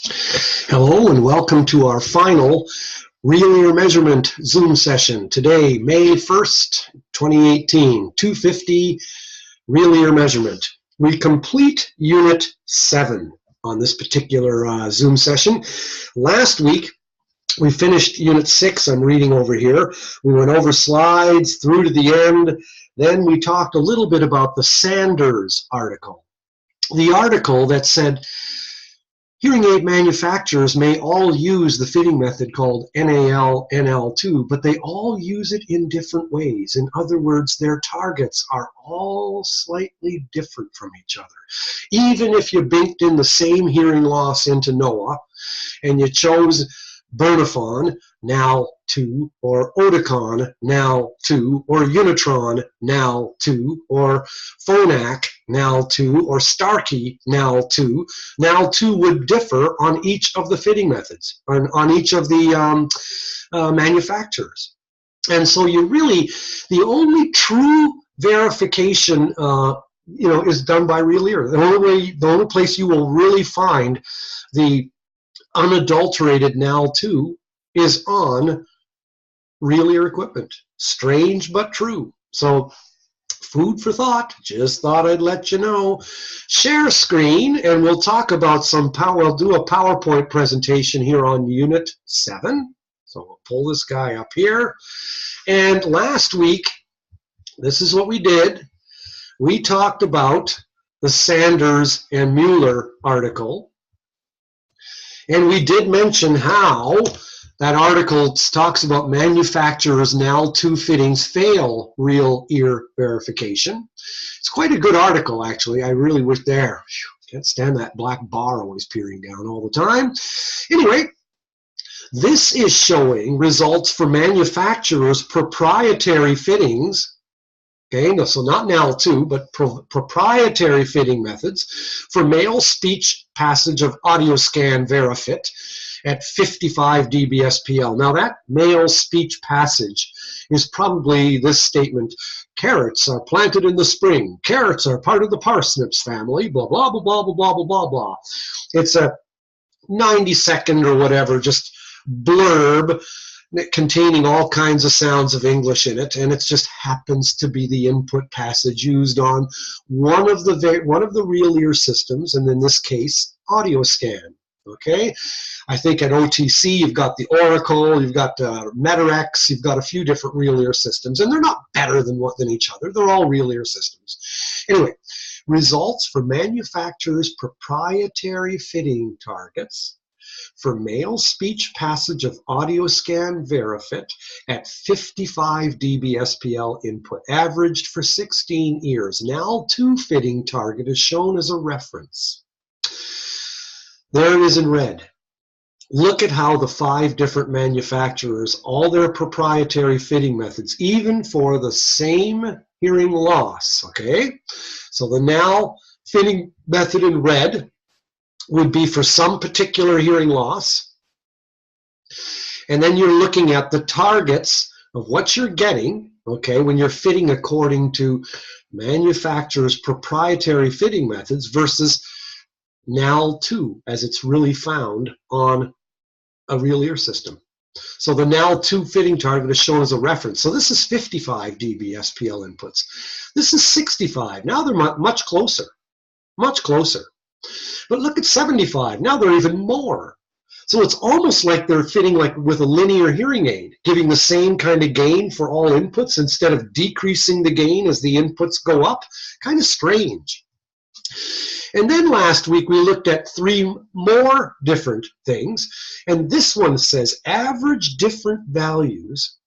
Hello and welcome to our final real ear measurement Zoom session. Today, May 1st, 2018, 250 real ear measurement. We complete Unit 7 on this particular Zoom session. Last week, we finished Unit 6, I'm reading over here. We went over slides through to the end. Then we talked a little bit about the Sanders article. The article that said, hearing aid manufacturers may all use the fitting method called NAL-NL2, but they all use it in different ways. In other words, their targets are all slightly different from each other. Even if you baked in the same hearing loss into NOAA and you chose Bernafon, NAL2, or Oticon, NAL2, or Unitron, NAL2, or Phonak, NAL2, or Starkey, NAL2. NAL2 would differ on each of the fitting methods, on each of the manufacturers. And so you really, the only true verification is done by real ear. The only place you will really find the unadulterated NAL2 is on real ear equipment. Strange but true. So food for thought. Just thought I'd let you know. Share screen and we'll talk about we'll do a PowerPoint presentation here on Unit 7. So we'll pull this guy up here. And last week, this is what we did. We talked about the Sanders and Mueller article. And we did mention how that article talks about manufacturers' NAL2 fittings fail real ear verification. It's quite a good article, actually. I really wish there. Can't stand that black bar always peering down all the time. Anyway, this is showing results for manufacturers' proprietary fittings. Okay, so not NAL2, but proprietary fitting methods for male speech passage of AudioScan VeriFit at 55 dBSPL. Now that male speech passage is probably this statement: carrots are planted in the spring. Carrots are part of the parsnips family, blah, blah, blah, blah, blah, blah, blah, blah. It's a 90-second or whatever, just blurb containing all kinds of sounds of English in it, and it just happens to be the input passage used on one of the real ear systems, and in this case, AudioScan. Okay, I think at OTC you've got the Oracle, you've got Metarex, you've got a few different real ear systems, and they're not better than each other. They're all real ear systems. Anyway, results for manufacturers' proprietary fitting targets for male speech passage of AudioScan VeriFit at 55 dBSPL input, averaged for 16 ears. NAL2 fitting target is shown as a reference. There it is in red. Look at how the 5 different manufacturers, all their proprietary fitting methods, even for the same hearing loss, okay? So the NAL fitting method in red would be for some particular hearing loss. And then you're looking at the targets of what you're getting, okay, when you're fitting according to manufacturers' proprietary fitting methods versus NAL2 as it's really found on a real ear system. So the NAL2 fitting target is shown as a reference. So this is 55 dBSPL inputs. This is 65. Now they're much closer, much closer. But look at 75. Now they're even more. So it's almost like they're fitting like with a linear hearing aid, giving the same kind of gain for all inputs instead of decreasing the gain as the inputs go up. Kind of strange. And then last week we looked at 3 more different things. And this one says average different values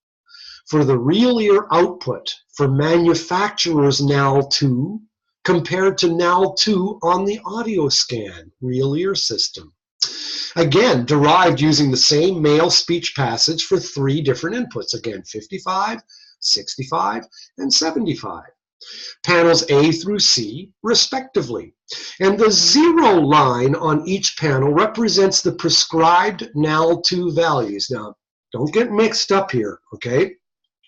for the real ear output for manufacturers NAL2 compared to NAL2 on the AudioScan real ear system. Again, derived using the same male speech passage for 3 different inputs. Again, 55, 65, and 75. Panels A through C, respectively. And the 0 line on each panel represents the prescribed NAL2 values. Now, don't get mixed up here, okay?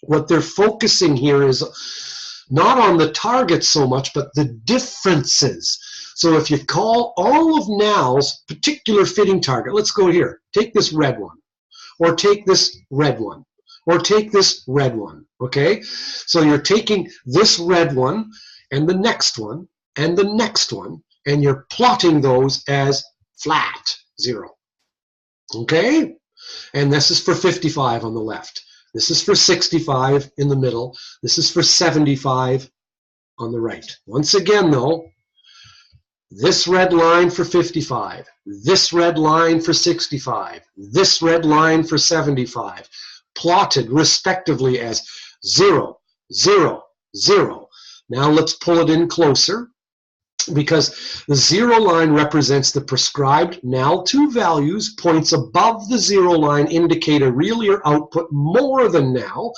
What they're focusing here is not on the target so much, but the differences. So if you call all of NAL's particular fitting target, let's go here. Take this red one, or take this red one, or take this red one, okay? So you're taking this red one, and the next one, and the next one, and you're plotting those as flat, 0. Okay? And this is for 55 on the left. This is for 65 in the middle. This is for 75 on the right. Once again, though, this red line for 55, this red line for 65, this red line for 75, plotted respectively as 0, 0, 0. Now let's pull it in closer, because the 0 line represents the prescribed NAL2 values. Points above the 0 line indicate a real ear output more than NAL.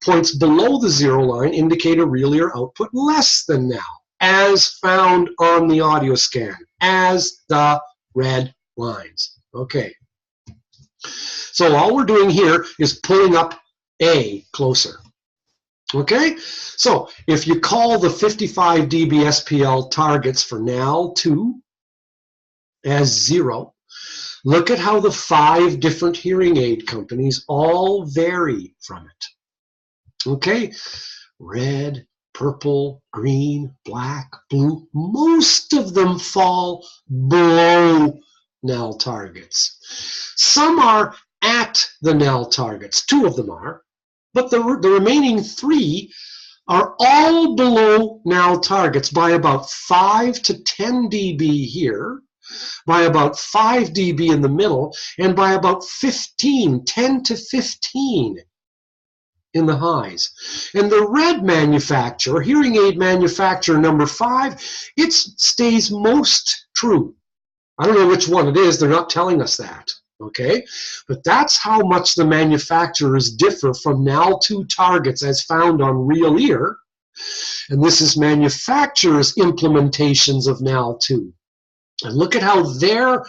Points below the 0 line indicate a real ear output less than NAL, as found on the audio scan, as the red lines. Okay. So all we're doing here is pulling up A closer. Okay, so if you call the 55 dB SPL targets for NAL2 as 0, look at how the 5 different hearing aid companies all vary from it. Okay, red, purple, green, black, blue, most of them fall below NAL targets. Some are at the NAL targets, 2 of them are. But the remaining 3 are all below NAL targets by about 5 to 10 dB here, by about 5 dB in the middle, and by about 10 to 15 in the highs. And the red manufacturer, hearing aid manufacturer number 5, it stays most true. I don't know which one it is, they're not telling us that. Okay, but that's how much the manufacturers differ from NAL2 targets as found on real ear. And this is manufacturers' implementations of NAL2. And look at how their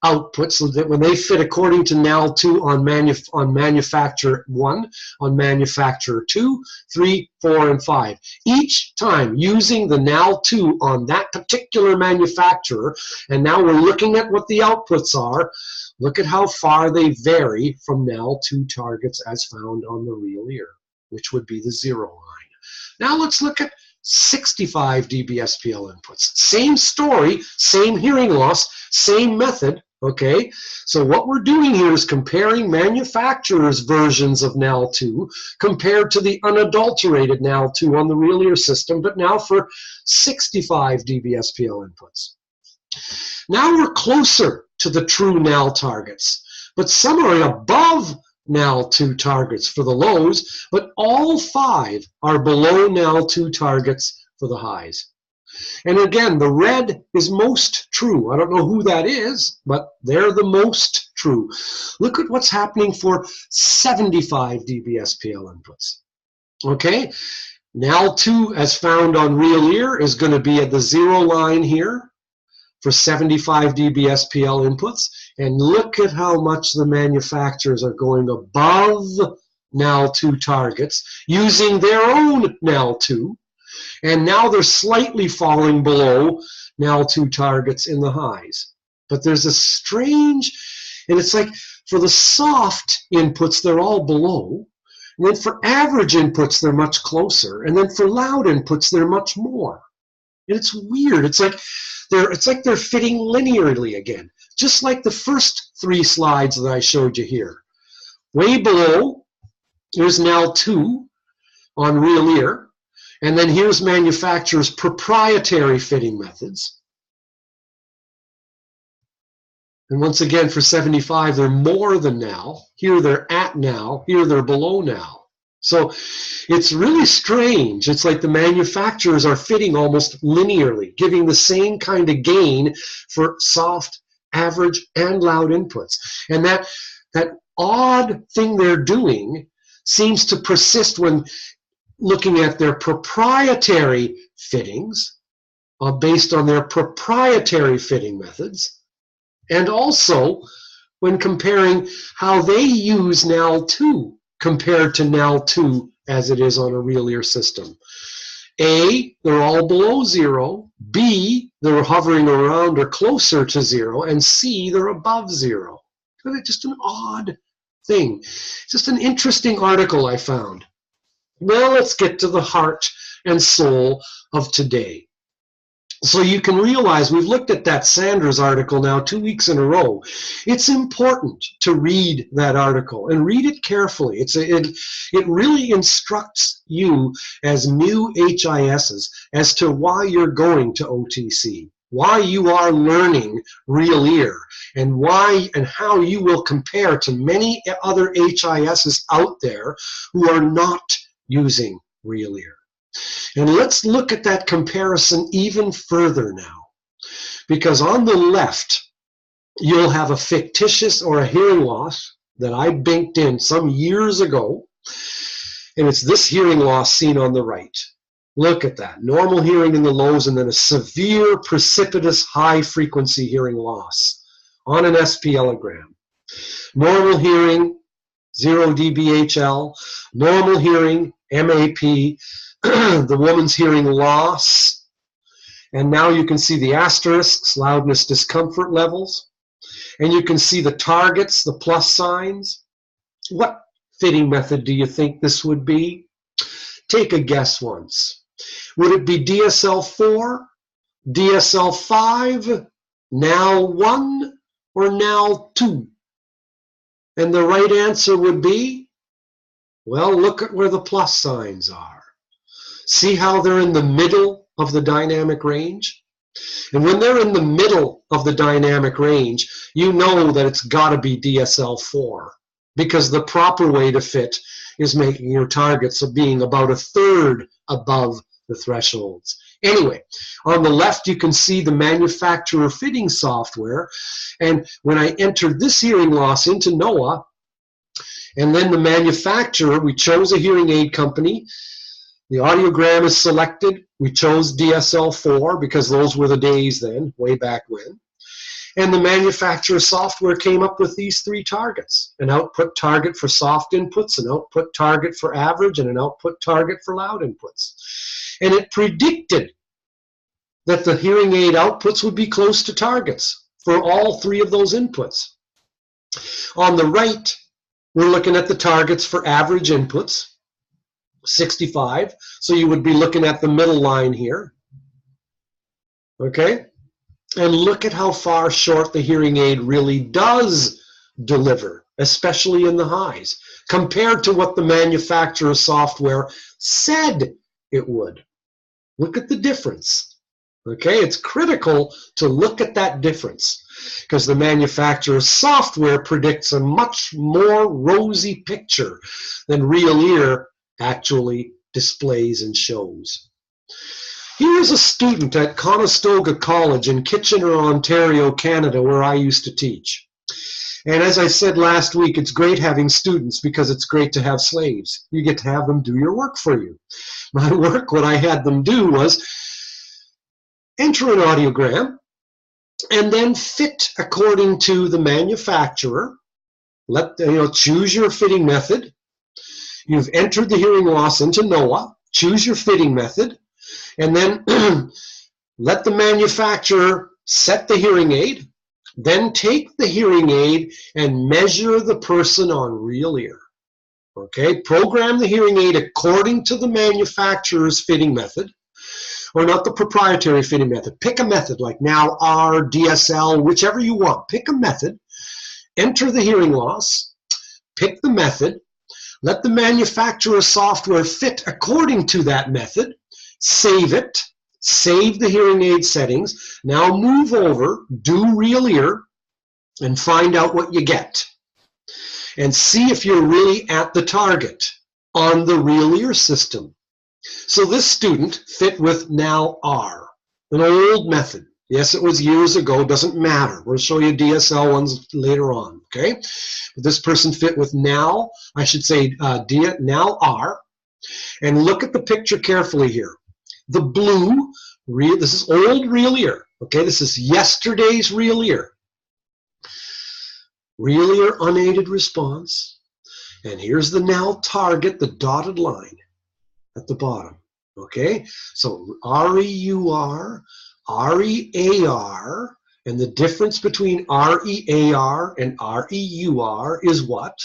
outputs, so that when they fit according to NAL2 on manufacturer 1, on manufacturer 2, 3, 4, and 5. Each time using the NAL2 on that particular manufacturer, and now we're looking at what the outputs are. Look at how far they vary from NAL2 targets as found on the real ear, which would be the 0 line. Now let's look at 65 dB SPL inputs. Same story, same hearing loss, same method, okay? So what we're doing here is comparing manufacturers' versions of NAL2 compared to the unadulterated NAL2 on the real ear system, but now for 65 dB SPL inputs. Now we're closer to the true NAL targets, but some are above NAL2 targets for the lows, but all 5 are below NAL2 targets for the highs. And again, the red is most true. I don't know who that is, but they're the most true. Look at what's happening for 75 dB SPL inputs. Okay, NAL2 as found on real ear is going to be at the 0 line here for 75 dB SPL inputs, and look at how much the manufacturers are going above NAL2 targets using their own NAL2, and now they're slightly falling below NAL2 targets in the highs. But there's a strange, and it's like for the soft inputs they're all below, and then for average inputs they're much closer, and then for loud inputs they're much more. And it's weird. It's like they're fitting linearly again, just like the first 3 slides that I showed you here. Way below, here's NAL2 on real ear, and then here's manufacturers' proprietary fitting methods. And once again, for 75, they're more than NAL. Here they're at NAL. Here they're below NAL. So it's really strange. It's like the manufacturers are fitting almost linearly, giving the same kind of gain for soft, average, and loud inputs. And that odd thing they're doing seems to persist when looking at their proprietary fittings based on their proprietary fitting methods, and also when comparing how they use NAL2 compared to NAL2 as it is on a real ear system. A, they're all below 0. B, they're hovering around or closer to 0. And C, they're above 0. It's just an odd thing. Just an interesting article I found. Now let's get to the heart and soul of today. So you can realize we've looked at that Sanders article now 2 weeks in a row. It's important to read that article and read it carefully. It really instructs you as new HISs as to why you're going to OTC, why you are learning Real Ear, and why and how you will compare to many other HISs out there who are not using Real Ear. And let's look at that comparison even further now. Because on the left, you'll have a fictitious or a hearing loss that I banked in some years ago. And it's this hearing loss seen on the right. Look at that. Normal hearing in the lows and then a severe, precipitous, high-frequency hearing loss on an SPLogram. Normal hearing, 0 dBHL. Normal hearing, MAP. The woman's hearing loss, and now you can see the asterisks, loudness, discomfort levels, and you can see the targets, the plus signs. What fitting method do you think this would be? Take a guess once. Would it be DSL4, DSL5, now 1, or now 2? And the right answer would be, well, look at where the plus signs are. See how they're in the middle of the dynamic range? And when they're in the middle of the dynamic range, you know that it's got to be DSL4, because the proper way to fit is making your targets of being about 1/3 above the thresholds. Anyway, on the left you can see the manufacturer fitting software, and when I entered this hearing loss into NOAA, and then the manufacturer, we chose a hearing aid company. The audiogram is selected. We chose DSL4 because those were the days then, way back when. And the manufacturer software came up with these 3 targets: an output target for soft inputs, an output target for average, and an output target for loud inputs. And it predicted that the hearing aid outputs would be close to targets for all 3 of those inputs. On the right, we're looking at the targets for average inputs, 65, so you would be looking at the middle line here, okay? And look at how far short the hearing aid really does deliver, especially in the highs, compared to what the manufacturer software said it would. Look at the difference, okay? It's critical to look at that difference, because the manufacturer software predicts a much more rosy picture than Real Ear actually displays and shows. Here is a student at Conestoga College in Kitchener, Ontario, Canada, where I used to teach. And as I said last week, it's great having students because it's great to have slaves. You get to have them do your work for you. My work, what I had them do was enter an audiogram and then fit according to the manufacturer. Choose your fitting method. You've entered the hearing loss into NOAA, choose your fitting method, and then let the manufacturer set the hearing aid, then take the hearing aid and measure the person on Real Ear. Okay, program the hearing aid according to the manufacturer's fitting method, or not the proprietary fitting method. Pick a method like Now R, DSL, whichever you want. Pick a method, enter the hearing loss, pick the method, let the manufacturer software fit according to that method, save it, save the hearing aid settings, now move over, do Real Ear, and find out what you get. And see if you're really at the target on the Real Ear system. So this student fit with Now R, an old method. Yes, it was years ago, doesn't matter. We'll show you DSL ones later on, okay? But this person fit with Now R. And look at the picture carefully here. The blue, this is old Real Ear, okay? This is yesterday's Real Ear. Real Ear unaided response. And here's the Now target, the dotted line at the bottom, Okay, so REUR, REAR, and the difference between REAR and REUR is what?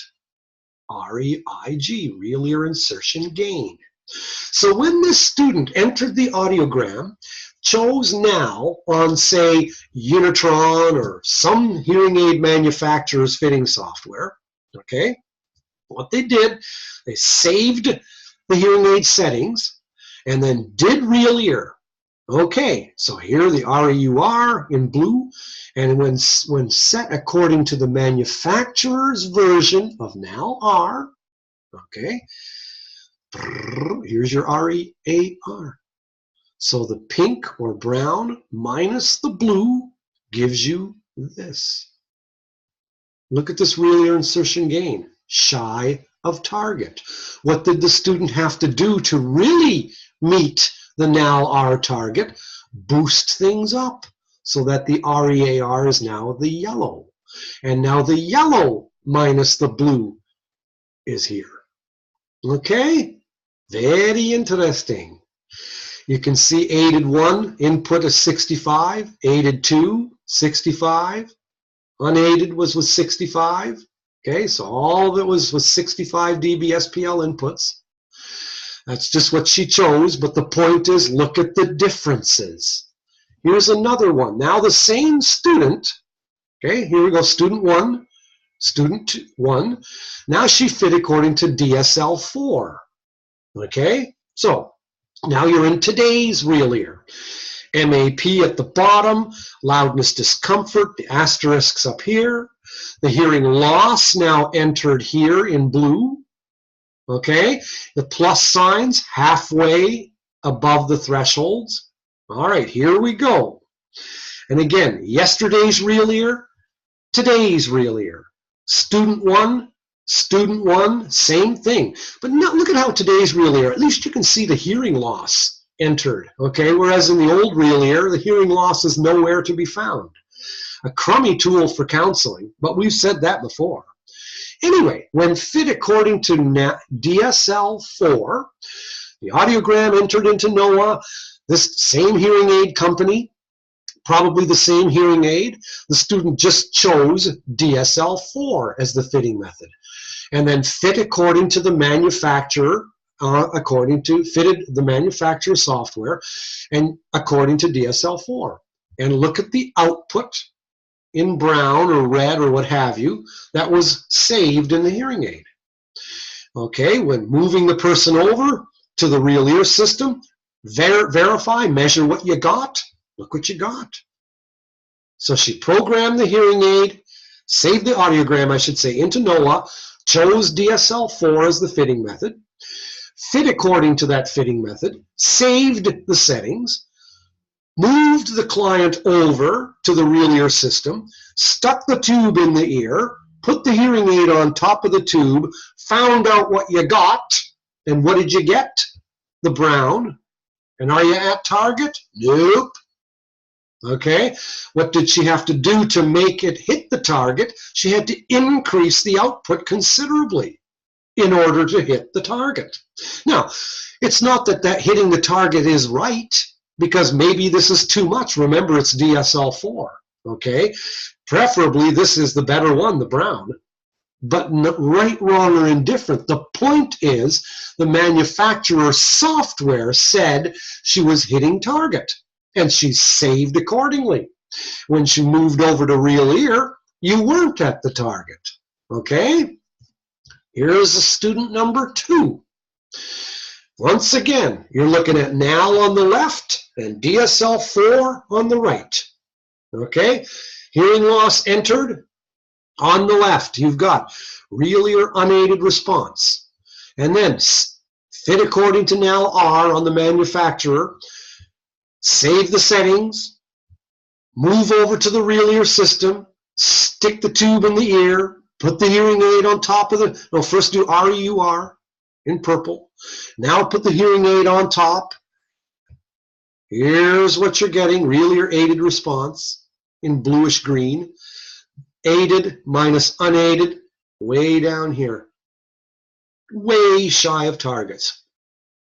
REIG, real ear insertion gain. So when this student entered the audiogram, chose now on, say, Unitron or some hearing aid manufacturer's fitting software, okay, what they did, they saved the hearing aid settings and then did real ear. Okay, so here the REUR in blue, and when set according to the manufacturer's version of now R, okay, here's your REAR. So the pink or brown minus the blue gives you this. Look at this real ear insertion gain, shy of target. What did the student have to do to really meet the now R target? Boost things up so that the REAR is now the yellow. And now the yellow minus the blue is here. Okay? Very interesting. You can see aided 1 input is 65, aided 2, 65, unaided was 65. Okay, so all of it was 65 dB SPL inputs. That's just what she chose, but the point is, look at the differences. Here's another one. Now the same student, okay, here we go, student 1, student 1. Now she fit according to DSL-4, okay? So now you're in today's real ear. MAP at the bottom, loudness, discomfort, the asterisks up here. The hearing loss now entered here in blue. Okay, the plus signs halfway above the thresholds. All right, here we go. And again, yesterday's real ear, today's real ear. Student 1, same thing. But now look at how today's real ear, at least you can see the hearing loss entered. Okay, whereas in the old real ear, the hearing loss is nowhere to be found. A crummy tool for counseling, but we've said that before. Anyway, when fit according to DSL-4, the audiogram entered into NOAA, this same hearing aid company, probably the same hearing aid, the student just chose DSL-4 as the fitting method. And then fit according to the manufacturer, fitted the manufacturer software, and according to DSL-4. And look at the output in brown or red or what have you, that was saved in the hearing aid. Okay, when moving the person over to the real ear system, verify, measure what you got, look what you got. So she programmed the hearing aid, saved the audiogram, I should say, into NOAA, chose DSL-4 as the fitting method, fit according to that fitting method, saved the settings, moved the client over to the real ear system, stuck the tube in the ear, put the hearing aid on top of the tube, found out what you got, and what did you get? The brown. And are you at target? Nope. Okay, what did she have to do to make it hit the target? She had to increase the output considerably in order to hit the target. Now, it's not that hitting the target is right, because maybe this is too much. Remember, it's DSL-4, okay? Preferably, this is the better one, the brown. But right, wrong, or indifferent, the point is the manufacturer's software said she was hitting target, and she saved accordingly. When she moved over to real ear, you weren't at the target, okay? Here's a student number 2. Once again, you're looking at NAL on the left and DSL-4 on the right. Okay? Hearing loss entered. On the left, you've got real ear unaided response. And then fit according to NAL R on the manufacturer. Save the settings. Move over to the real ear system. Stick the tube in the ear. Put the hearing aid on top of the, no, first do REUR in purple. Now put the hearing aid on top. Here's what you're getting, real ear aided response in bluish green. Aided minus unaided, way down here. Way shy of targets.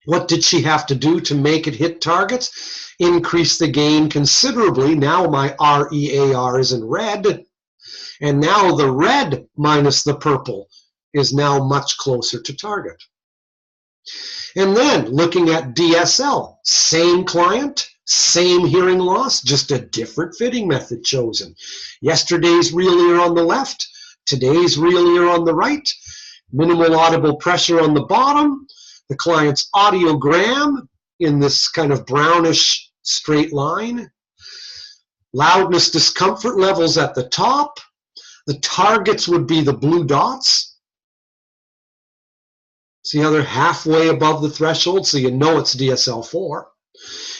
What did she have to do to make it hit targets? Increase the gain considerably. Now my REAR is in red, and now the red minus the purple is now much closer to target. And then looking at DSL, same client, same hearing loss, just a different fitting method chosen. Yesterday's real ear on the left, today's real ear on the right, minimal audible pressure on the bottom, the client's audiogram in this kind of brownish straight line, loudness discomfort levels at the top, the targets would be the blue dots. See how they're halfway above the threshold, so you know it's DSL-4.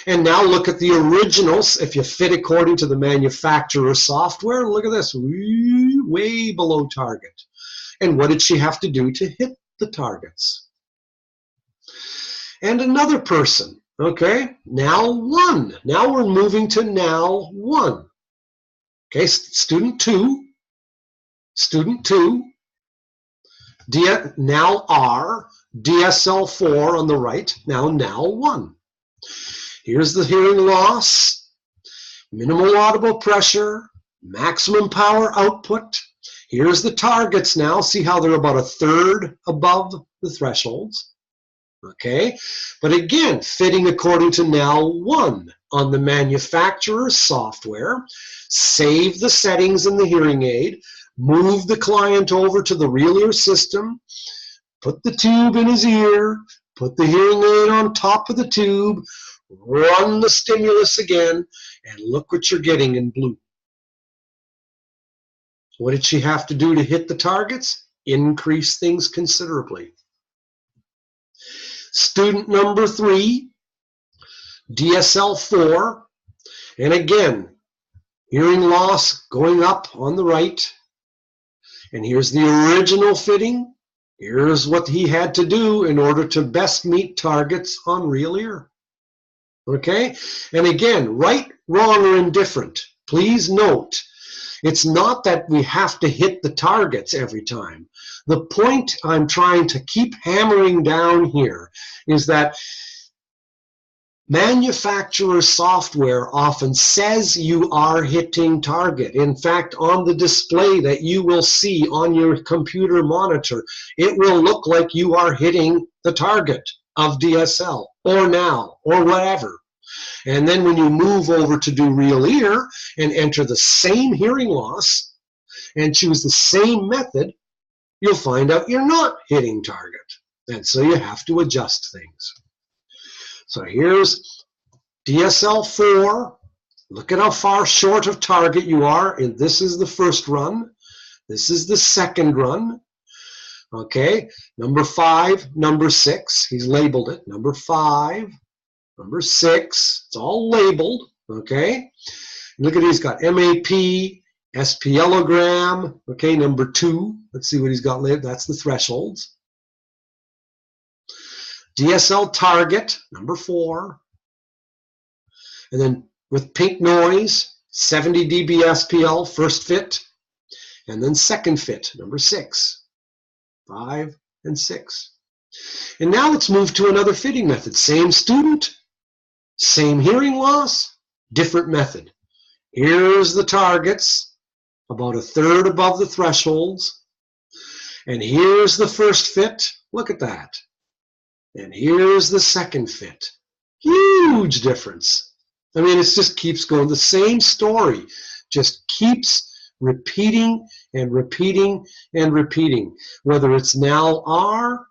And now look at the originals. If you fit according to the manufacturer software, look at this, way below target. And what did she have to do to hit the targets? And another person, okay, now 1. Now we're moving to now 1. Okay, student 2, now R, DSL-4 on the right, now 1. Here's the hearing loss, minimal audible pressure, maximum power output. Here's the targets now. See how they're about a third above the thresholds. Okay, but again, fitting according to now 1 on the manufacturer's software. Save the settings in the hearing aid, move the client over to the real ear system, put the tube in his ear, put the hearing aid on top of the tube, run the stimulus again, and look what you're getting in blue. What did she have to do to hit the targets? Increase things considerably. Student number 3, DSL-4, and again, hearing loss going up on the right. And here's the original fitting. Here's what he had to do in order to best meet targets on real ear. Okay? And again, right, wrong, or indifferent. Please note, it's not that we have to hit the targets every time. The point I'm trying to keep hammering down here is that manufacturer software often says you are hitting target. In fact, on the display that you will see on your computer monitor, it will look like you are hitting the target of DSL or now or whatever. And then when you move over to do real ear and enter the same hearing loss and choose the same method, you'll find out you're not hitting target. And so you have to adjust things. So here's DSL-4. Look at how far short of target you are. And this is the first run. This is the second run. Okay, number 5, number 6. He's labeled it. Number 5, number 6. It's all labeled. Okay, look at he's got MAP, SPLogram. Okay, number 2. Let's see what he's got labeled. That's the thresholds. DSL target, number 4. And then with pink noise, 70 dB SPL, first fit. And then second fit, number 6, 5, and 6. And now let's move to another fitting method. Same student, same hearing loss, different method. Here's the targets, about a third above the thresholds. And here's the first fit. Look at that. And here's the second fit. Huge difference. I mean, it just keeps going. The same story just keeps repeating and repeating and repeating. Whether it's now R,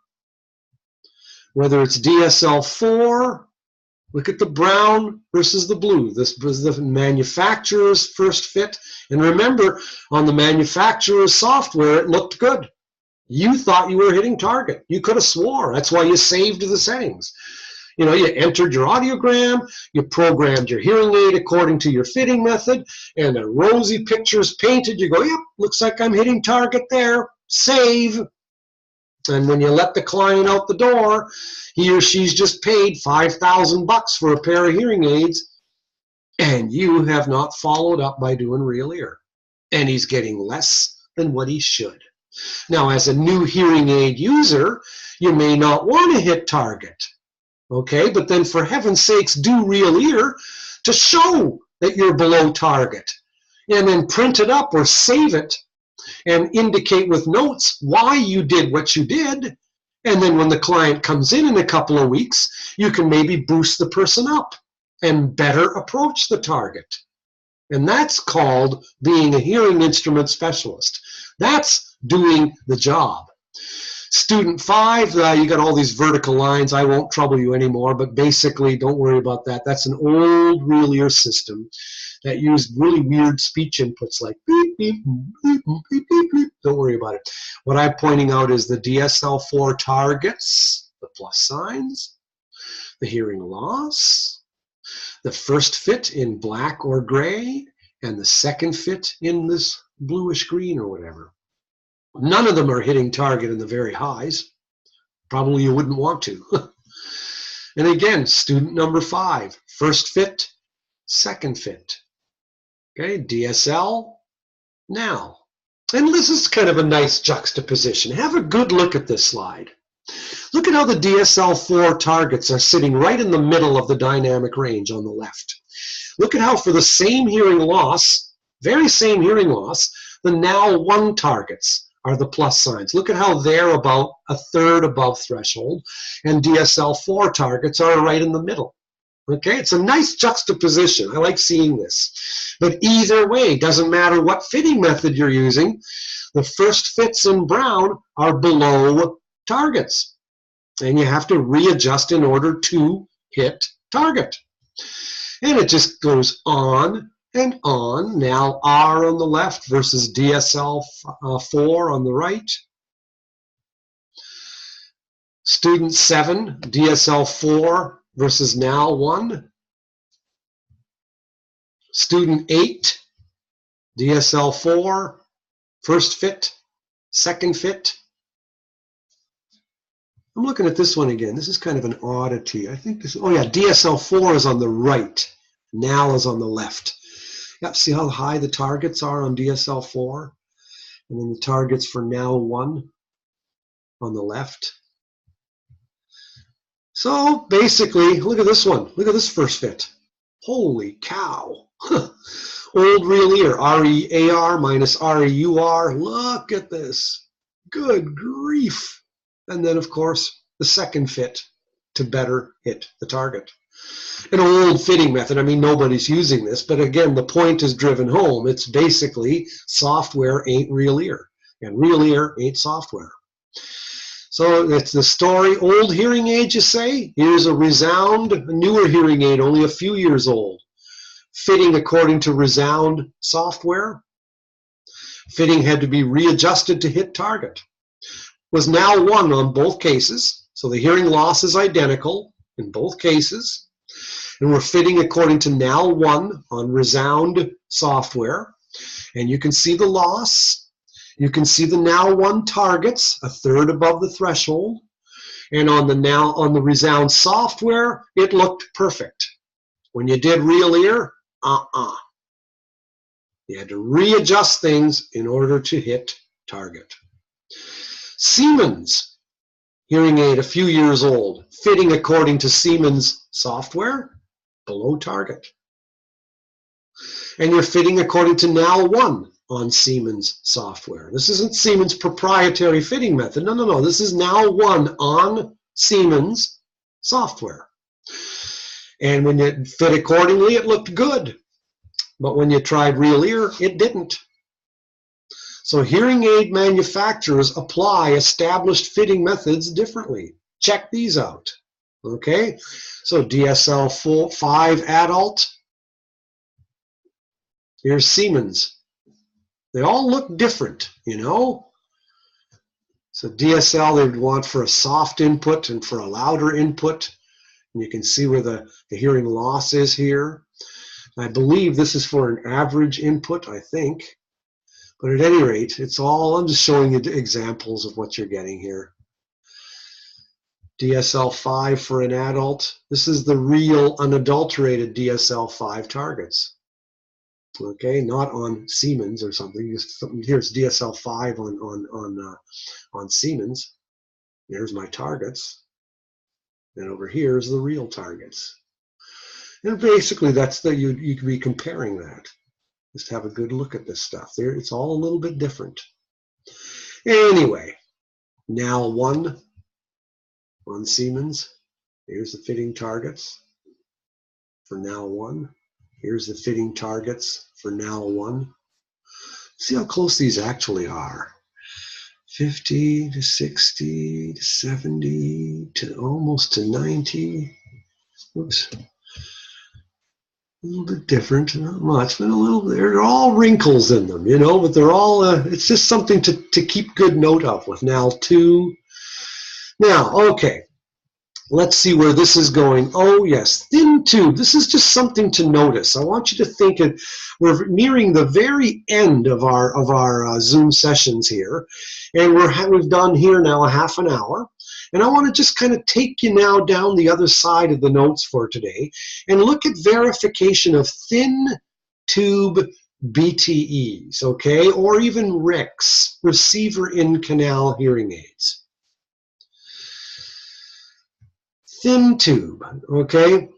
whether it's DSL-4, look at the brown versus the blue. This was the manufacturer's first fit. And remember, on the manufacturer's software, it looked good. You thought you were hitting target. You could have swore. That's why you saved the settings. You know, you entered your audiogram, you programmed your hearing aid according to your fitting method, and a rosy picture is painted. You go, yep, looks like I'm hitting target there. Save. And when you let the client out the door, he or she's just paid $5,000 for a pair of hearing aids, and you have not followed up by doing real ear. And he's getting less than what he should. Now, as a new hearing aid user, you may not want to hit target. Okay, but then for heaven's sakes, do real ear to show that you're below target. And then print it up or save it and indicate with notes why you did what you did. And then when the client comes in a couple of weeks, you can maybe boost the person up and better approach the target. And that's called being a hearing instrument specialist. That's doing the job. Student 5, you got all these vertical lines. I won't trouble you anymore, but basically, don't worry about that. That's an old real ear system that used really weird speech inputs like beep, beep, beep, beep, beep, beep. Don't worry about it. What I'm pointing out is the DSL4 targets, the plus signs, the hearing loss, the first fit in black or gray, and the second fit in this bluish green or whatever. None of them are hitting target in the very highs. Probably you wouldn't want to. And again, student number 5, first fit, second fit. Okay, DSL, now. And this is kind of a nice juxtaposition. Have a good look at this slide. Look at how the DSL4 targets are sitting right in the middle of the dynamic range on the left. Look at how for the same hearing loss, very same hearing loss, the now 1 targets are the plus signs. Look at how they're about a third above threshold, and DSL4 targets are right in the middle. Okay, it's a nice juxtaposition. I like seeing this. But either way, doesn't matter what fitting method you're using, the first fits in brown are below targets. And you have to readjust in order to hit target. And it just goes on and on. Now R on the left versus DSL4 on the right. Student 7, DSL4 versus now 1. Student 8, DSL4, first fit, second fit. I'm looking at this one again. This is kind of an oddity. I think this, oh yeah, DSL4 is on the right. Now is on the left. Yep, see how high the targets are on DSL4? And then the targets for now 1 on the left. So basically, look at this one. Look at this first fit. Holy cow. Old real ear, REAR minus REUR. Look at this. Good grief. And then, of course, the second fit to better hit the target. An old fitting method. I mean, nobody's using this, but again, the point is driven home. It's basically software ain't real ear, and real ear ain't software. So it's the story. Old hearing aid, you say? Here's a ReSound, newer hearing aid, only a few years old. Fitting according to ReSound software. Fitting had to be readjusted to hit target. Was now 1 on both cases. So the hearing loss is identical in both cases. And we're fitting according to now 1 on ReSound software. And you can see the loss. You can see the now 1 targets, a third above the threshold. And on the ReSound software, it looked perfect. When you did real ear, You had to readjust things in order to hit target. Siemens hearing aid, a few years old, fitting according to Siemens software, below target. And you're fitting according to now 1 on Siemens software. This isn't Siemens proprietary fitting method. No, no, no. This is now 1 on Siemens software. And when you fit accordingly, it looked good. But when you tried real ear, it didn't. So hearing aid manufacturers apply established fitting methods differently. Check these out. Okay, so DSL5 adult. Here's Siemens. They all look different, you know. So DSL they would want for a soft input and for a louder input. And you can see where the hearing loss is here. I believe this is for an average input, I think. But at any rate, it's all, I'm just showing you examples of what you're getting here. DSL5 for an adult. This is the real unadulterated DSL5 targets. Okay, not on Siemens or something. Here's DSL5 on Siemens. There's my targets. And over here is the real targets. And basically that's you could be comparing that. Just have a good look at this stuff. There, it's all a little bit different. Anyway, now 1 Siemens. Here's the fitting targets for now 1. Here's the fitting targets for now 1. See how close these actually are. 50 to 60 to 70 to almost to 90. Oops. A little bit different, not much, but a little. They're all wrinkles in them, you know, but they're all, it's just something to keep good note of with now 2. Now, okay, let's see where this is going. Oh, yes, thin tube. This is just something to notice. I want you to think we're nearing the very end of our Zoom sessions here, and we've done here now a half an hour. And I want to just kind of take you now down the other side of the notes for today and look at verification of thin tube BTEs, okay, or even RICs, receiver in canal hearing aids. Thin tube, okay,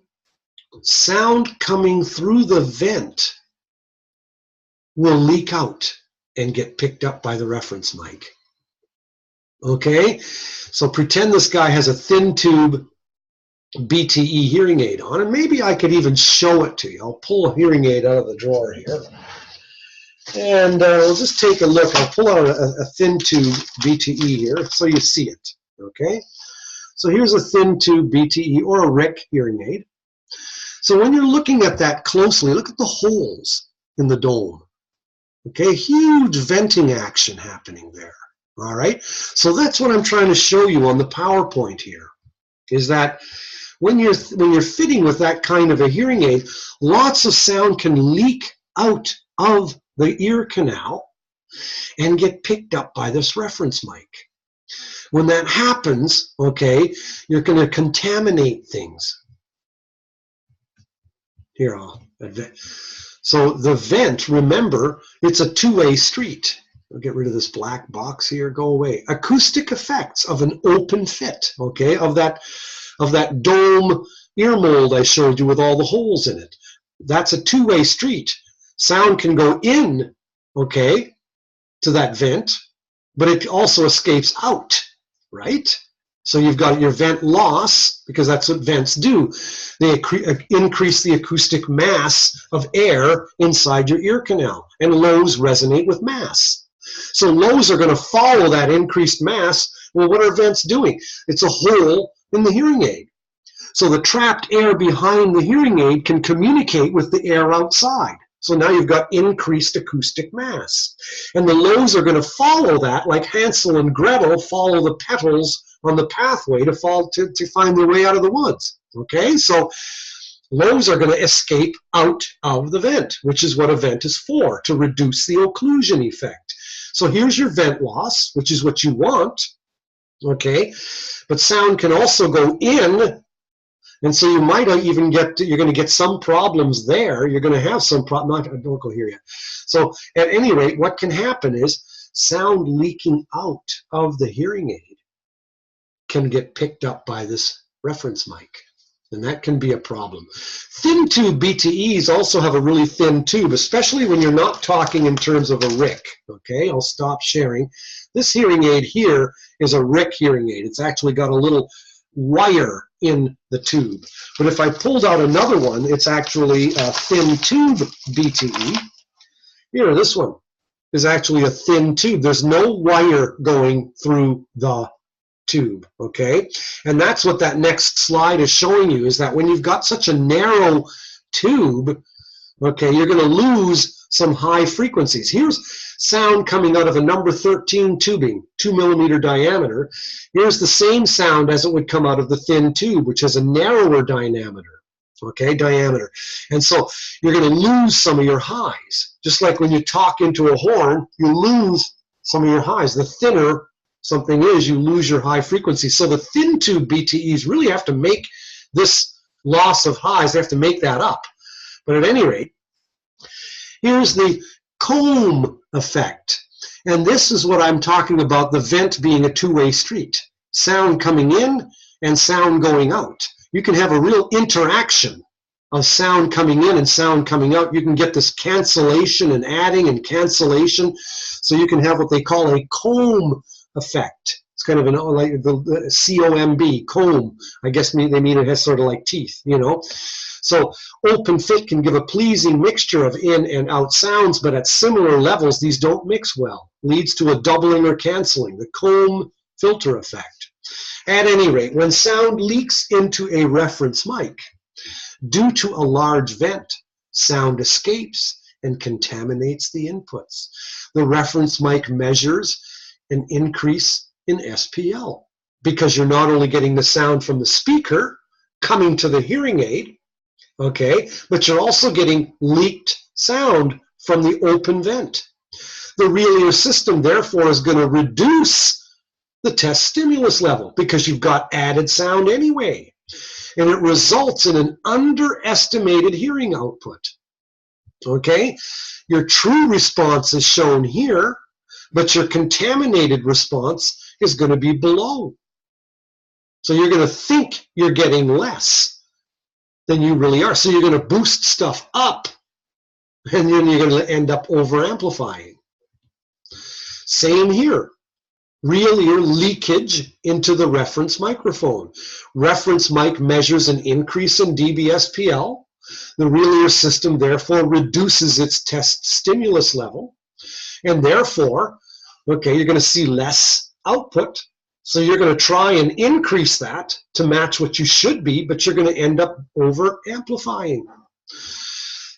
sound coming through the vent will leak out and get picked up by the reference mic. Okay, so pretend this guy has a thin tube BTE hearing aid on, and maybe I could even show it to you. I'll pull a hearing aid out of the drawer here, and we'll just take a look. I'll pull out a thin tube BTE here so you see it. Okay, so here's a thin tube BTE or a RIC hearing aid. So when you're looking at that closely, look at the holes in the dome. Okay, huge venting action happening there. All right, so that's what I'm trying to show you on the PowerPoint here, is that when you're fitting with that kind of a hearing aid, lots of sound can leak out of the ear canal and get picked up by this reference mic. When that happens, okay, you're going to contaminate things. Here, so the vent, remember, it's a two-way street. I'll get rid of this black box here, go away. Acoustic effects of an open fit, okay, of that dome ear mold I showed you with all the holes in it. That's a two-way street. Sound can go in, okay, to that vent, but it also escapes out, right? So you've got your vent loss, because that's what vents do. They increase the acoustic mass of air inside your ear canal, and lows resonate with mass. So lows are going to follow that increased mass. Well, what are vents doing? It's a hole in the hearing aid. So the trapped air behind the hearing aid can communicate with the air outside. So now you've got increased acoustic mass. And the lows are going to follow that, like Hansel and Gretel follow the petals on the pathway to find their way out of the woods. Okay, so lows are going to escape out of the vent, which is what a vent is for, to reduce the occlusion effect. So here's your vent loss, which is what you want, okay? But sound can also go in, and so you might even you're going to get some problems there. You're going to have some problems. Don't go here yet. So at any rate, what can happen is sound leaking out of the hearing aid can get picked up by this reference mic. And that can be a problem. Thin tube BTEs also have a really thin tube, especially when you're not talking in terms of a RIC. Okay, I'll stop sharing. This hearing aid here is a RIC hearing aid. It's actually got a little wire in the tube. But if I pulled out another one, it's actually a thin tube BTE. Here, this one is actually a thin tube. There's no wire going through the tube, okay? And that's what that next slide is showing you, is that when you've got such a narrow tube, okay, you're going to lose some high frequencies. Here's sound coming out of a number 13 tubing, 2 millimeter diameter. Here's the same sound as it would come out of the thin tube, which has a narrower diameter, okay, diameter. And so you're going to lose some of your highs. Just like when you talk into a horn, you lose some of your highs. The thinner something is, you lose your high frequency. So the thin tube BTEs really have to make this loss of highs, they have to make that up. But at any rate, here's the comb effect. And this is what I'm talking about, the vent being a two-way street. Sound coming in and sound going out. You can have a real interaction of sound coming in and sound coming out. You can get this cancellation and adding and cancellation. So you can have what they call a comb effect. It's kind of an, like the C-O-M-B, comb. I guess they mean it has sort of like teeth, you know. So open fit can give a pleasing mixture of in and out sounds, but at similar levels, these don't mix well. Leads to a doubling or canceling, the comb filter effect. At any rate, when sound leaks into a reference mic, due to a large vent, sound escapes and contaminates the inputs. The reference mic measures an increase in SPL because you're not only getting the sound from the speaker coming to the hearing aid, okay, but you're also getting leaked sound from the open vent. The real ear system, therefore, is going to reduce the test stimulus level because you've got added sound anyway. And it results in an underestimated hearing output. Okay? Your true response is shown here, but your contaminated response is going to be below. So you're going to think you're getting less than you really are. So you're going to boost stuff up, and then you're going to end up over-amplifying. Same here. Real ear leakage into the reference microphone. Reference mic measures an increase in dBSPL. The real ear system therefore reduces its test stimulus level, and therefore, okay, you're going to see less output. So you're going to try and increase that to match what you should be, but you're going to end up over amplifying.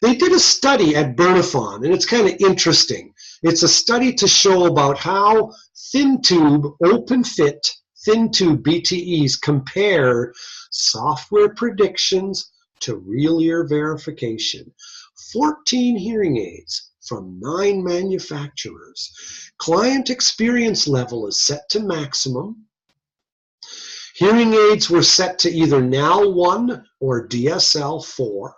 They did a study at Bernafon, and it's kind of interesting. It's a study to show about how thin tube, open fit, thin tube BTEs compare software predictions to real ear verification. 14 hearing aids from 9 manufacturers. Client experience level is set to maximum. Hearing aids were set to either Now 1 or DSL 4.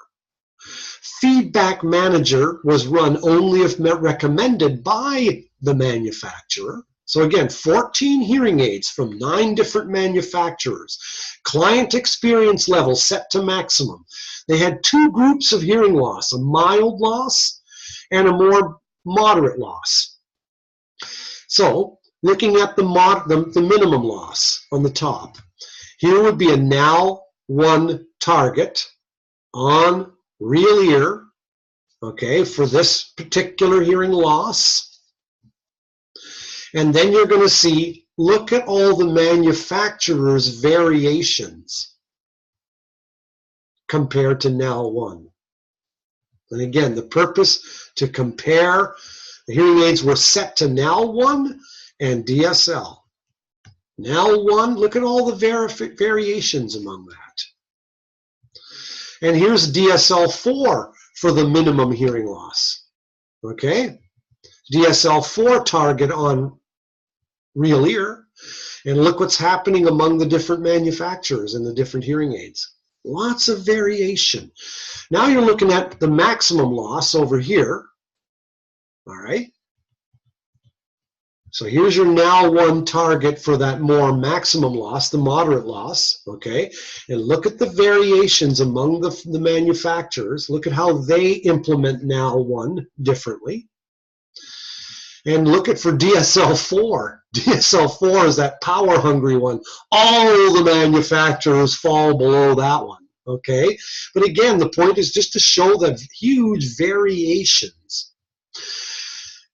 Feedback manager was run only if recommended by the manufacturer. So again, 14 hearing aids from 9 different manufacturers. Client experience level set to maximum. They had 2 groups of hearing loss, a mild loss and a more moderate loss. So looking at the minimum loss on the top, here would be a Now 1 target on real ear, okay, for this particular hearing loss. And then you're going to see, look at all the manufacturers' variations compared to Now 1. And again, the purpose to compare, the hearing aids were set to Now 1 and DSL. Now 1, look at all the variations among that. And here's DSL-4 for the minimum hearing loss. Okay? DSL-4 target on real ear. And look what's happening among the different manufacturers and the different hearing aids. Lots of variation. Now you're looking at the maximum loss over here. All right? So here's your Now 1 target for that more maximum loss, the moderate loss, okay? And look at the variations among the manufacturers. Look at how they implement Now 1 differently. And look at for DSL-4. DSL-4 is that power-hungry one. All the manufacturers fall below that one, okay? But again, the point is just to show the huge variations.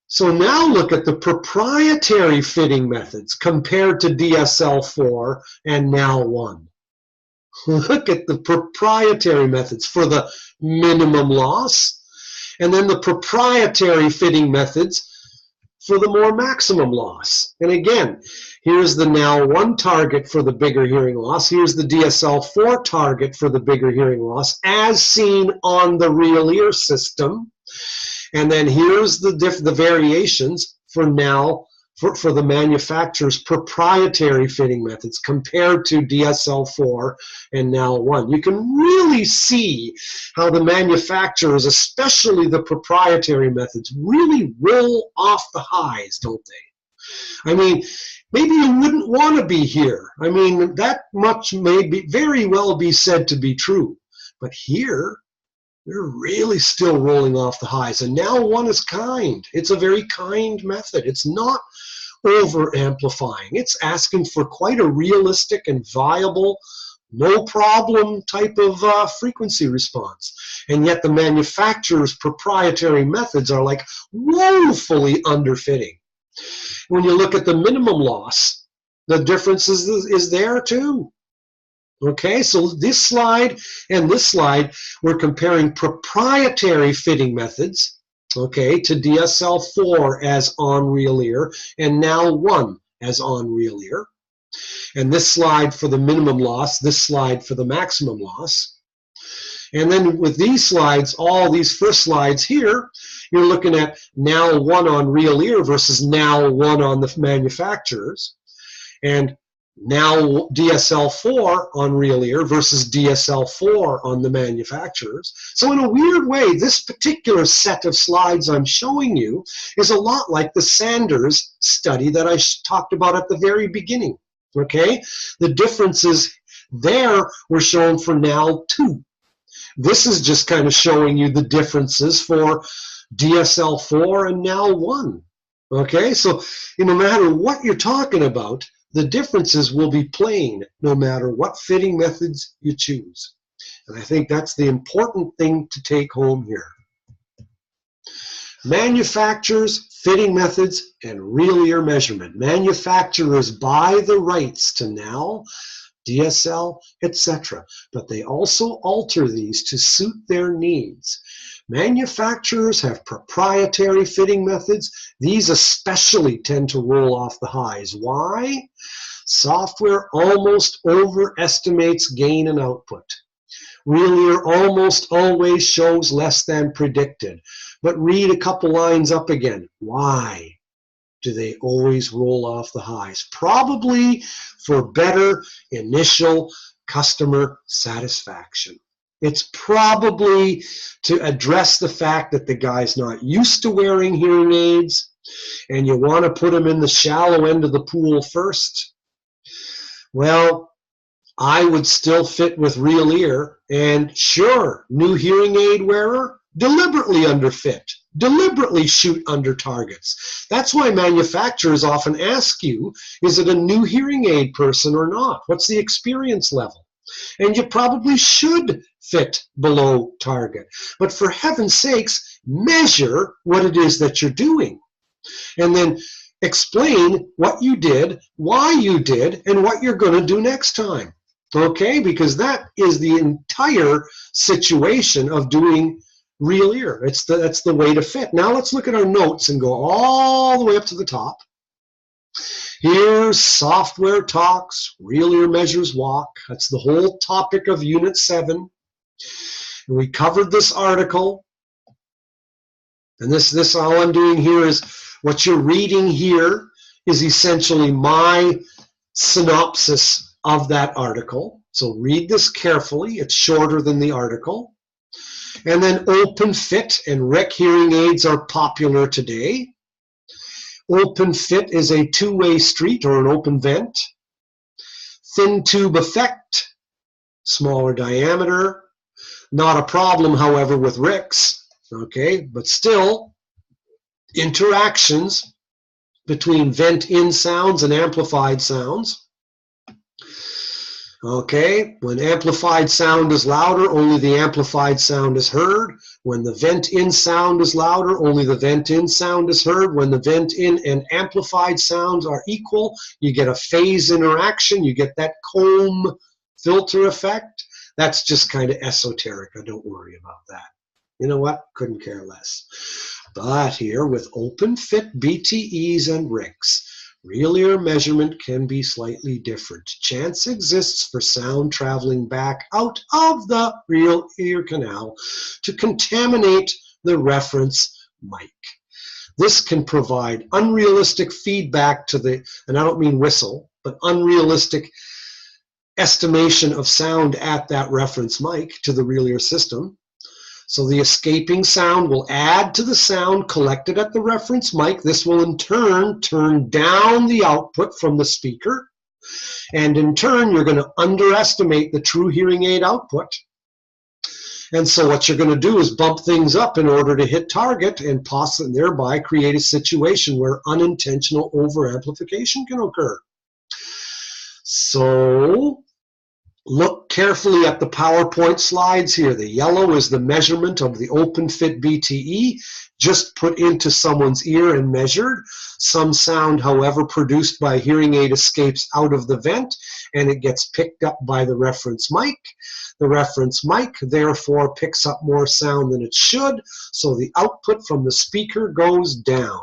So now look at the proprietary fitting methods compared to DSL-4 and Now 1. Look at the proprietary methods for the minimum loss, and then the proprietary fitting methods for the more maximum loss. And again, here's the Now 1 target for the bigger hearing loss. Here's the DSL-4 target for the bigger hearing loss, as seen on the real ear system. And then here's the variations for Now for the manufacturer's proprietary fitting methods compared to DSL-4 and Now 1. You can really see how the manufacturers, especially the proprietary methods, really roll off the highs, don't they? I mean, maybe you wouldn't want to be here. I mean, that much may be very well be said to be true. But here, they're really still rolling off the highs. And now 1 is kind. It's a very kind method. It's not over amplifying. It's asking for quite a realistic and viable, no problem type of frequency response. And yet the manufacturer's proprietary methods are like woefully underfitting. When you look at the minimum loss, the difference is there too. Okay, so this slide and this slide, we're comparing proprietary fitting methods, okay, to DSL4 as on real ear, and now 1 as on real ear. And this slide for the minimum loss, this slide for the maximum loss. And then with these slides, all these first slides here, you're looking at now 1 on real ear versus now 1 on the manufacturers. And now DSL4 on real ear versus DSL4 on the manufacturers. So in a weird way, this particular set of slides I'm showing you is a lot like the Sanders study that I talked about at the very beginning. Okay? The differences there were shown for now 2. This is just kind of showing you the differences for DSL4 and now 1. Okay? So no matter what you're talking about, the differences will be plain no matter what fitting methods you choose. And I think that's the important thing to take home here. Manufacturers, fitting methods, and real ear measurement. Manufacturers buy the rights to now, DSL, etc., but they also alter these to suit their needs. Manufacturers have proprietary fitting methods. These especially tend to roll off the highs. Why? Software almost overestimates gain and output. Real ear almost always shows less than predicted. But read a couple lines up again. Why do they always roll off the highs? Probably for better initial customer satisfaction. It's probably to address the fact that the guy's not used to wearing hearing aids and you want to put him in the shallow end of the pool first. Well, I would still fit with real ear, and sure, new hearing aid wearer, deliberately underfit, deliberately shoot under targets. That's why manufacturers often ask you, is it a new hearing aid person or not? What's the experience level? And you probably should fit below target. But for heaven's sakes, measure what it is that you're doing. And then explain what you did, why you did, and what you're going to do next time. Okay? Because that is the entire situation of doing real ear. That's the way to fit. Now let's look at our notes and go all the way up to the top. Here's software talks, real ear measures walk. That's the whole topic of Unit 7. And we covered this article. And this all I'm doing here is what you're reading here is essentially my synopsis of that article. So read this carefully. It's shorter than the article. And then open fit and rec hearing aids are popular today. Open fit is a two-way street or an open vent. Thin tube effect, smaller diameter. Not a problem, however, with RICs, okay? But still, interactions between vent-in sounds and amplified sounds. Okay, when amplified sound is louder, only the amplified sound is heard. When the vent-in sound is louder, only the vent-in sound is heard. When the vent-in and amplified sounds are equal, you get a phase interaction. You get that comb filter effect. That's just kind of esoteric. Don't worry about that. You know what? Couldn't care less. But here with open fit BTEs and RICs, real ear measurement can be slightly different. Chance exists for sound traveling back out of the real ear canal to contaminate the reference mic. This can provide unrealistic feedback to the, and I don't mean whistle, but unrealistic estimation of sound at that reference mic to the real ear system. So the escaping sound will add to the sound collected at the reference mic. This will in turn turn down the output from the speaker. And in turn, you're going to underestimate the true hearing aid output. And so what you're going to do is bump things up in order to hit target and possibly thereby create a situation where unintentional overamplification can occur. So look carefully at the PowerPoint slides here. The yellow is the measurement of the open fit BTE, just put into someone's ear and measured. Some sound, however, produced by hearing aid escapes out of the vent and it gets picked up by the reference mic. The reference mic, therefore, picks up more sound than it should, so the output from the speaker goes down.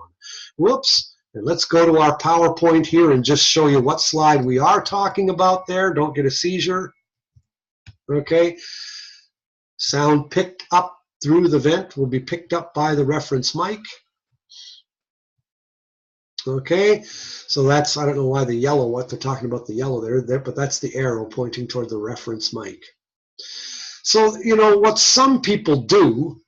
Whoops. And let's go to our PowerPoint here and just show you what slide we are talking about there. Don't get a seizure. Okay. Sound picked up through the vent will be picked up by the reference mic. Okay. So that's, I don't know why the yellow, what they're talking about the yellow there, but that's the arrow pointing toward the reference mic. So, you know, what some people do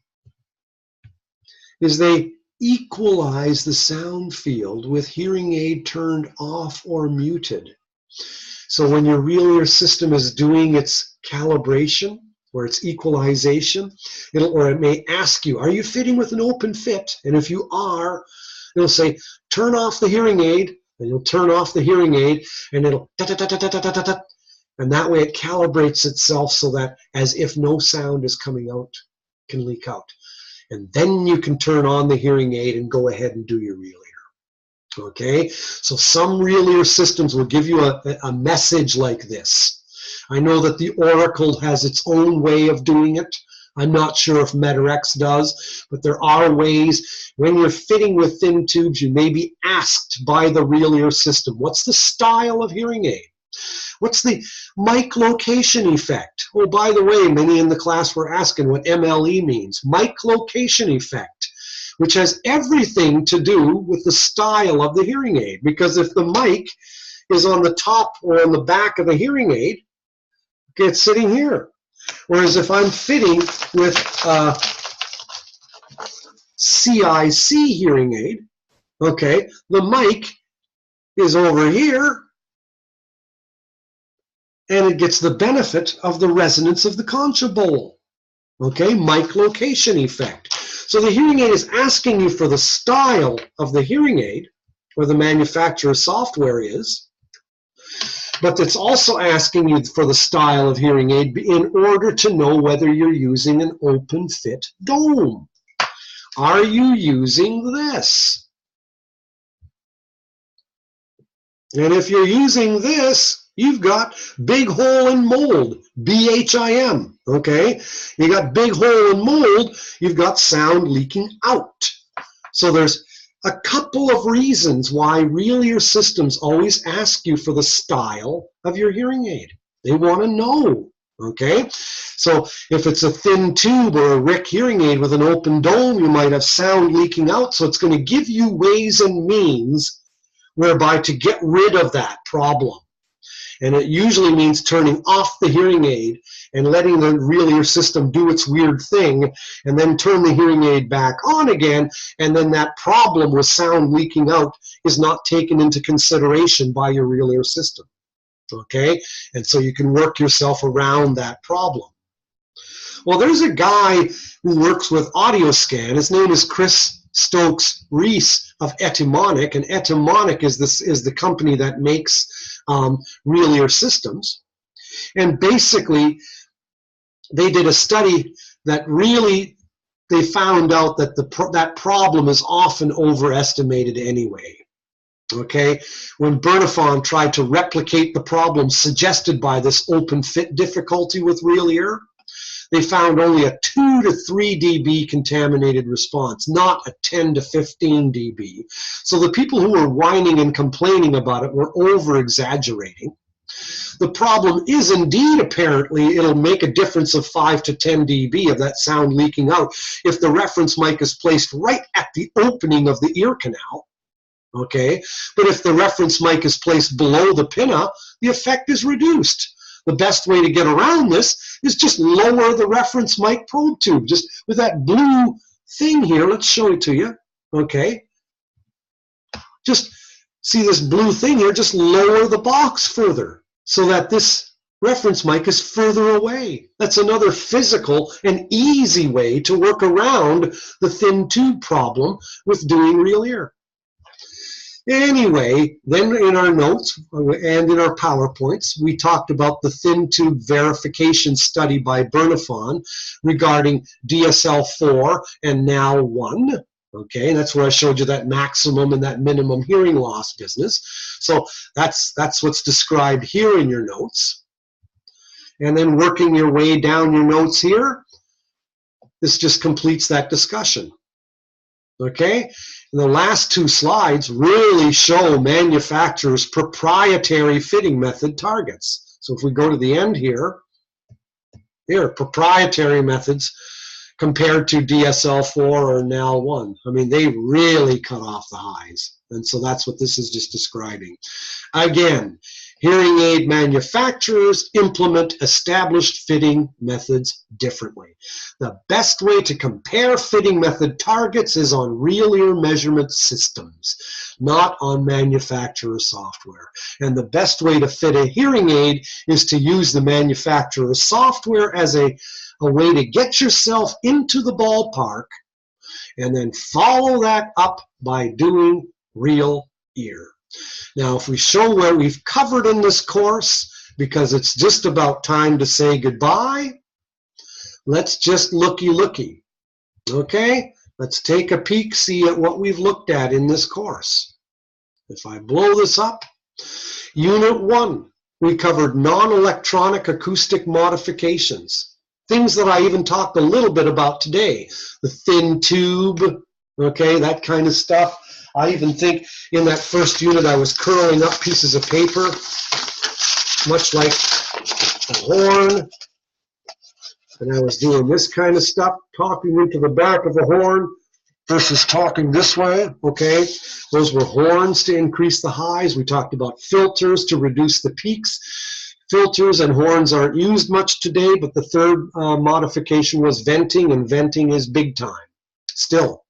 is they equalize the sound field with hearing aid turned off or muted. So when your real ear system is doing its calibration or its equalization, it may ask you, are you fitting with an open fit? And if you are, it'll say, turn off the hearing aid, and you'll turn off the hearing aid, and it'll ta-ta-ta-ta-ta-ta-ta-ta, and that way it calibrates itself so that as if no sound is coming out, can leak out. And then you can turn on the hearing aid and go ahead and do your real ear. Okay, so some real ear systems will give you a message like this. I know that the Oracle has its own way of doing it. I'm not sure if Metarex does, but there are ways. When you're fitting with thin tubes, you may be asked by the real ear system, what's the style of hearing aid? What's the mic location effect? Oh, by the way, many in the class were asking what MLE means. Mic location effect, which has everything to do with the style of the hearing aid. Because if the mic is on the top or on the back of a hearing aid, it's sitting here. Whereas if I'm fitting with a CIC hearing aid, okay, the mic is over here, and it gets the benefit of the resonance of the concha bowl. Okay, mic location effect. So the hearing aid is asking you for the style of the hearing aid, where the manufacturer's software is, but it's also asking you for the style of hearing aid in order to know whether you're using an open fit dome. Are you using this? And if you're using this, you've got big hole and mold, BHIM, okay? You got big hole and mold, you've got sound leaking out. So there's a couple of reasons why real ear systems always ask you for the style of your hearing aid. They want to know, okay? So if it's a thin tube or a RIC hearing aid with an open dome, you might have sound leaking out, so it's going to give you ways and means whereby to get rid of that problem. And it usually means turning off the hearing aid and letting the real ear system do its weird thing, and then turn the hearing aid back on again, and then that problem with sound leaking out is not taken into consideration by your real ear system. Okay? And so you can work yourself around that problem. Well, there's a guy who works with AudioScan. His name is Chris Stokes Reese of Etymonic, and Etymonic is the company that makes real ear systems. And basically, they did a study that really, they found out that that problem is often overestimated anyway. Okay, when Bernafon tried to replicate the problem suggested by this open fit difficulty with real ear, they found only a 2 to 3 dB contaminated response, not a 10 to 15 dB. So the people who were whining and complaining about it were over-exaggerating. The problem is indeed, apparently, it'll make a difference of 5 to 10 dB of that sound leaking out if the reference mic is placed right at the opening of the ear canal. Okay, but if the reference mic is placed below the pinna, the effect is reduced. the best way to get around this is just lower the reference mic probe tube. Just with that blue thing here, let's show it to you, okay? Just see this blue thing here, just lower the box further so that this reference mic is further away. That's another physical and easy way to work around the thin tube problem with doing real ear. Anyway, then in our notes and in our PowerPoints, we talked about the thin tube verification study by Bernafon regarding DSL-4 and now 1. Okay, and that's where I showed you that maximum and that minimum hearing loss business. So that's what's described here in your notes. And then working your way down your notes here, this just completes that discussion. Okay? And the last two slides really show manufacturers' proprietary fitting method targets. So if we go to the end here, proprietary methods compared to DSL-4 or NAL 1. I mean, they really cut off the highs. And so that's what this is just describing. Again, hearing aid manufacturers implement established fitting methods differently. The best way to compare fitting method targets is on real ear measurement systems, not on manufacturer software. And the best way to fit a hearing aid is to use the manufacturer software as a way to get yourself into the ballpark and then follow that up by doing real ear. Now, if we show where we've covered in this course, because it's just about time to say goodbye, let's just looky. Okay? Let's take a peek, see at what we've looked at in this course. If I blow this up, Unit 1, we covered non-electronic acoustic modifications. Things that I even talked a little bit about today. The thin tube, okay, that kind of stuff. I even think in that first unit I was curling up pieces of paper, much like a horn. And I was doing this kind of stuff, talking into the back of a horn versus talking this way, okay? Those were horns to increase the highs. We talked about filters to reduce the peaks. Filters and horns aren't used much today, but the third modification was venting, and venting is big time still.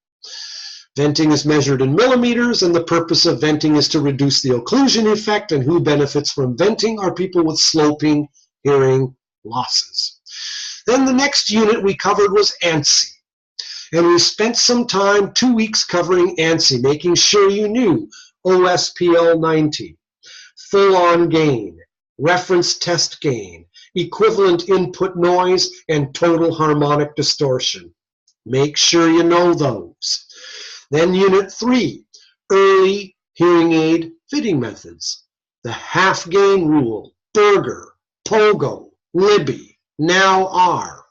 Venting is measured in millimeters, and the purpose of venting is to reduce the occlusion effect, and who benefits from venting are people with sloping hearing losses. Then the next unit we covered was ANSI, and we spent some time, 2 weeks, covering ANSI, making sure you knew OSPL 90, full-on gain, reference test gain, equivalent input noise, and total harmonic distortion. Make sure you know those. Then Unit 3, early hearing aid fitting methods. The half gain rule, Berger, Pogo, Libby, now R.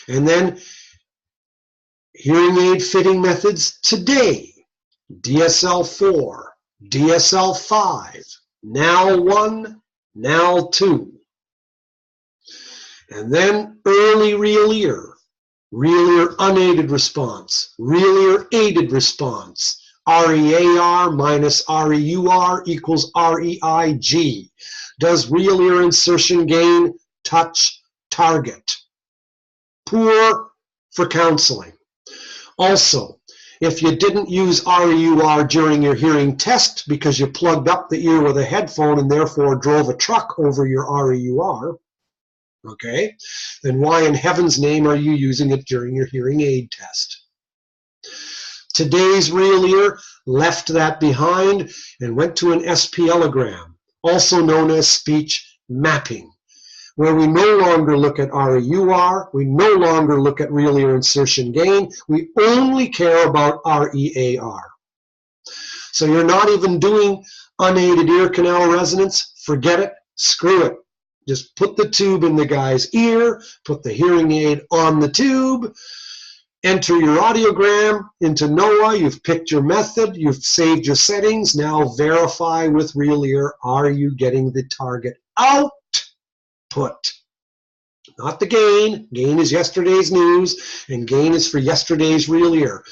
And then hearing aid fitting methods today, DSL-4, DSL-5, NAL 1, NAL 2. And then early real ear unaided response, real ear aided response, REAR minus REUR equals REIG. Does real ear insertion gain touch target? Poor for counseling. Also, if you didn't use REUR during your hearing test because you plugged up the ear with a headphone and therefore drove a truck over your REUR, okay, then why in heaven's name are you using it during your hearing aid test? Today's real ear left that behind and went to an SPLogram, also known as speech mapping, where we no longer look at REUR, we no longer look at real ear insertion gain, we only care about REAR. So you're not even doing unaided ear canal resonance, forget it, screw it. Just put the tube in the guy's ear, put the hearing aid on the tube, enter your audiogram into NOAA, you've picked your method, you've saved your settings, now verify with real ear, are you getting the target output? Not the gain. Gain is yesterday's news, and gain is for yesterday's real ear.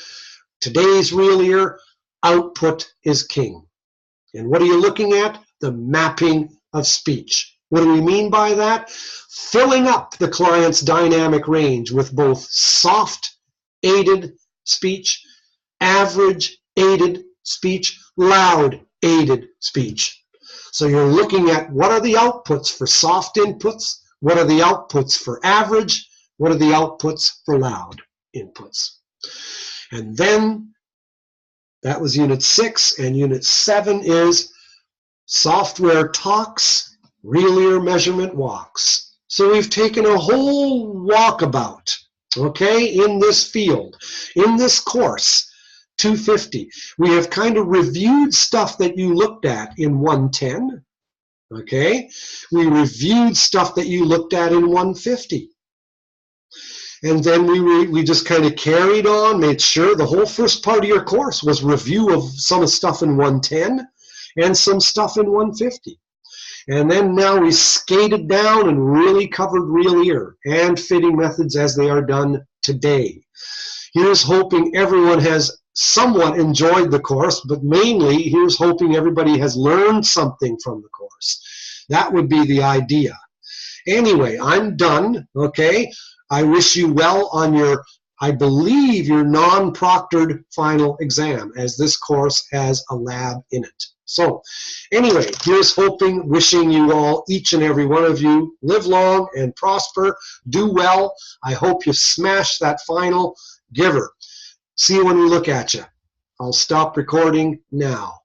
Today's real ear, output is king. And what are you looking at? The mapping of speech. What do we mean by that? Filling up the client's dynamic range with both soft aided speech, average aided speech, loud aided speech. So you're looking at what are the outputs for soft inputs, what are the outputs for average, what are the outputs for loud inputs. And then that was Unit 6, and Unit 7 is software talks, real ear measurement walks. So we've taken a whole walkabout, okay, in this field, in this course, 250. We have kind of reviewed stuff that you looked at in 110, okay? We reviewed stuff that you looked at in 150. And then we just kind of carried on, made sure the whole first part of your course was review of some stuff in 110 and some stuff in 150. And then now we skated down and really covered real ear and fitting methods as they are done today. Here's hoping everyone has somewhat enjoyed the course, but mainly here's hoping everybody has learned something from the course. That would be the idea. Anyway, I'm done, okay? I wish you well on your, I believe, your non-proctored final exam, as this course has a lab in it. So anyway, here's hoping, wishing you all, each and every one of you, live long and prosper, do well. I hope you smash that final. Giver. See you when we look at you. I'll stop recording now.